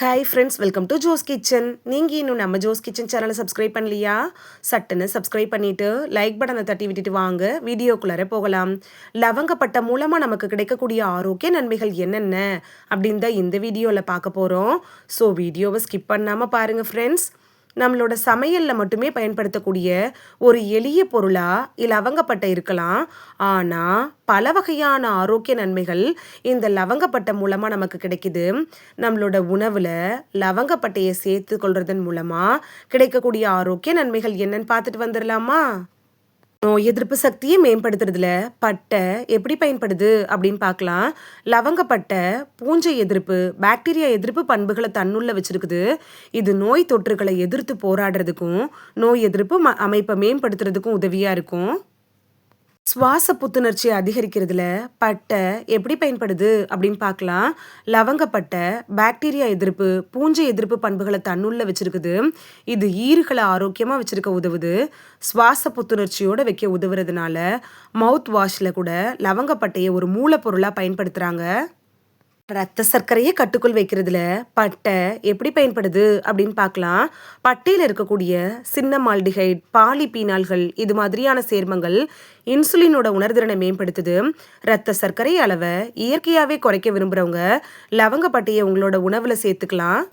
Hi friends, welcome to Jo's Kitchen. நீங்கள் இன்னும் நம்ம ஜோஸ் கிச்சன் சேனலை சப்ஸ்கிரைப் பண்ணலையா? சட்டுன்னு சப்ஸ்கிரைப் பண்ணிவிட்டு லைக் பட்டனை தட்டி விட்டுட்டு வாங்க வீடியோக்குள்ளார போகலாம். லவங்கப்பட்டை மூலமாக நமக்கு கிடைக்கக்கூடிய ஆரோக்கிய நன்மைகள் என்னென்ன அப்படின்னு தான் இந்த வீடியோவில் பார்க்க போகிறோம். ஸோ வீடியோவை ஸ்கிப் பண்ணாமல் பாருங்கள் ஃப்ரெண்ட்ஸ். நம்மளோட சமையலில் மட்டுமே பயன்படுத்தக்கூடிய ஒரு எளிய பொருளாக லவங்கப்பட்டை இருக்கலாம். ஆனால் பல வகையான ஆரோக்கிய நன்மைகள் இந்த லவங்கப்பட்டை மூலமாக நமக்கு கிடைக்குது. நம்மளோட உணவில் லவங்கப்பட்டையை சேர்த்து கொள்றதன் மூலமாக கிடைக்கக்கூடிய ஆரோக்கிய நன்மைகள் என்னன்னு பார்த்துட்டு வந்துடலாமா? நோய் எதிர்ப்பு சக்தியை மேம்படுத்துறதுல பட்டை எப்படி பயன்படுது அப்படின்னு பார்க்கலாம். லவங்கப்பட்டை பூஞ்சை எதிர்ப்பு, பாக்டீரியா எதிர்ப்பு பண்புகளை தன்னுள்ள வச்சிருக்குது. இது நோய் தொற்றுகளை எதிர்த்து போராடுறதுக்கும் நோய் எதிர்ப்பு அமைப்பை மேம்படுத்துறதுக்கும் உதவியா இருக்கும். சுவாச புத்துணர்ச்சியை அதிகரிக்கிறதுல பட்டை எப்படி பயன்படுது அப்படின்னு பார்க்கலாம். லவங்கப்பட்டை பாக்டீரியா எதிர்ப்பு, பூஞ்சை எதிர்ப்பு பண்புகளை தன்னுள்ள வச்சிருக்குது. இது ஈறுகளை ஆரோக்கியமாக வச்சிருக்க உதவுது. சுவாச புத்துணர்ச்சியோட வைக்க உதவுறதுனால மவுத் வாஷில் கூட லவங்கப்பட்டையை ஒரு மூலப்பொருளாக பயன்படுத்துகிறாங்க. ரத்த சர்க்கரையை கட்டுக்குள் வைக்கிறதுல பட்டை எப்படி பயன்படுது அப்படின்னு பார்க்கலாம். பட்டையில் இருக்கக்கூடிய சின்னமால்டிஹைட், பாலிபீனால்கள் இது மாதிரியான சேர்மங்கள் இன்சுலினோட உணர்திறனை மேம்படுத்துது. ரத்த சர்க்கரை அளவை இயற்கையாகவே குறைக்க விரும்புகிறவங்க லவங்கப்பட்டையை உங்களோட உணவில் சேர்த்துக்கலாம்.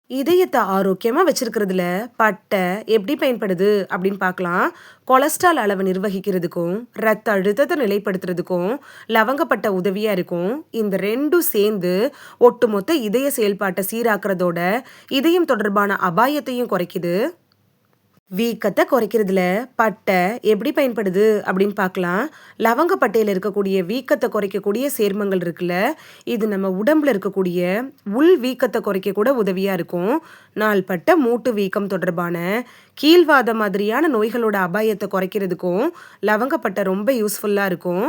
இதயத்தை ஆரோக்கியமாக வச்சிருக்கிறதுல பட்டை எப்படி பயன்படுது அப்படின்னு பார்க்கலாம். கொலஸ்ட்ரால் அளவை நிர்வகிக்கிறதுக்கும் ரத்த அழுத்தத்தை நிலைப்படுத்துறதுக்கும் லவங்கப்பட்டை உதவியாக இருக்கும். இந்த ரெண்டும் சேர்ந்து ஒட்டுமொத்த இதய செயல்பாட்டை சீராக்கிறதோட இதயம் தொடர்பான அபாயத்தையும் குறைக்குது. வீக்கத்தை குறைக்கிறதுல பட்டை எப்படி பயன்படுது அப்படின்னு பார்க்கலாம். லவங்கப்பட்டையில் இருக்கக்கூடிய வீக்கத்தை குறைக்கக்கூடிய சேர்மங்கள் இருக்குல்ல, இது நம்ம உடம்புல இருக்கக்கூடிய உள் வீக்கத்தை குறைக்க கூட உதவியாக இருக்கும். நாள்பட்ட மூட்டு வீக்கம் தொடர்பான கீழ்வாதம் மாதிரியான நோய்களோட அபாயத்தை குறைக்கிறதுக்கும் லவங்கப்பட்டை ரொம்ப யூஸ்ஃபுல்லாக இருக்கும்.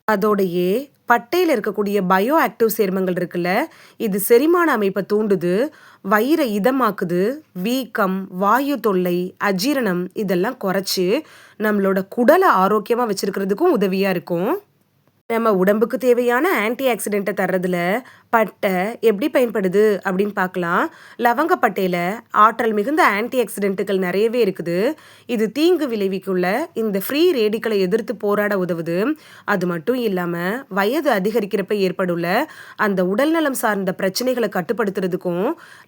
அதோடையே பட்டையில் இருக்கக்கூடிய பயோ ஆக்டிவ் சேர்மங்கள் இருக்குல்ல, இது செரிமான அமைப்பை தூண்டுது, வயிறை இதமாக்குது, வீக்கம், வாயு தொல்லை, அஜீரணம் இதெல்லாம் குறைச்சி நம்மளோட குடலை ஆரோக்கியமாக வச்சிருக்கிறதுக்கும் உதவியாக இருக்கும். நம்ம உடம்புக்கு தேவையான ஆன்டி ஆக்சிடென்ட்டை தர்றதுல பட்டை எப்படி பயன்படுது அப்படின்னு பார்க்கலாம். லவங்கப்பட்டையில் ஆற்றல் மிகுந்த ஆன்டி ஆக்சிடென்ட்டுகள் நிறையவே இருக்குது. இது தீங்கு விளைவிக்குள்ள இந்த ஃப்ரீ ரேடிக்கலை எதிர்த்து போராட உதவுது. அது மட்டும் இல்லாமல் வயது அதிகரிக்கிறப்ப ஏற்படுள்ள அந்த உடல்நலம் சார்ந்த பிரச்சனைகளை கட்டுப்படுத்துறதுக்கும்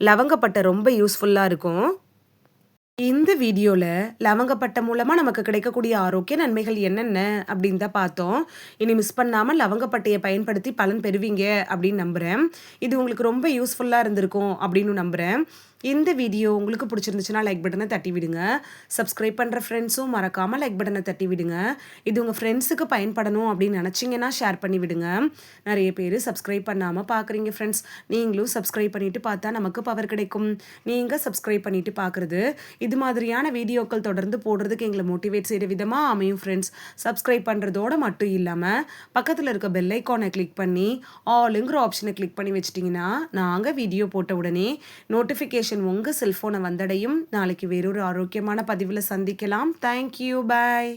லவங்கப்பட்டை ரொம்ப யூஸ்ஃபுல்லாக இருக்கும். இந்த வீடியோவில் லவங்கப்பட்டை மூலமாக நமக்கு கிடைக்கக்கூடிய ஆரோக்கிய நன்மைகள் என்னென்ன அப்படின்னு தான் பார்த்தோம். இனி மிஸ் பண்ணாமல் லவங்கப்பட்டையை பயன்படுத்தி பலன் பெறுவீங்க அப்படின்னு நம்புகிறேன். இது உங்களுக்கு ரொம்ப யூஸ்ஃபுல்லாக இருந்திருக்கும் அப்படின்னு நம்புகிறேன். இந்த வீடியோ உங்களுக்கு பிடிச்சிருந்துச்சுன்னா லைக் பட்டனை தட்டி விடுங்க. சப்ஸ்கிரைப் பண்ணுற ஃப்ரெண்ட்ஸும் மறக்காமல் லைக் பட்டனை தட்டி விடுங்க. இது உங்கள் ஃப்ரெண்ட்ஸுக்கு பயன்படணும் அப்படின்னு நினச்சிங்கன்னா ஷேர் பண்ணி விடுங்க. நிறைய பேர் சப்ஸ்கிரைப் பண்ணாமல் பார்க்குறீங்க ஃப்ரெண்ட்ஸ். நீங்களும் சப்ஸ்கிரைப் பண்ணிவிட்டு பார்த்தா நமக்கு பவர் கிடைக்கும். நீங்கள் சப்ஸ்கிரைப் பண்ணிவிட்டு பார்க்குறது இது மாதிரியான வீடியோக்கள் தொடர்ந்து போடுறதுக்கு எங்களை மோட்டிவேட் செய்கிற விதமாக அமையும் ஃப்ரெண்ட்ஸ். சப்ஸ்கிரைப் பண்ணுறதோடு மட்டும் இல்லாமல் பக்கத்தில் இருக்க பெல் ஐக்கானை கிளிக் பண்ணி ஆளுங்கிற ஆப்ஷனை கிளிக் பண்ணி வச்சிட்டிங்கன்னா நாங்கள் வீடியோ போட்ட உடனே நோட்டிஃபிகேஷன் உங்கள் செல்ஃபோனை வந்தடையும். நாளைக்கு வேறொரு ஆரோக்கியமான பதிவில் சந்திக்கலாம். தேங்க்யூ, பாய்.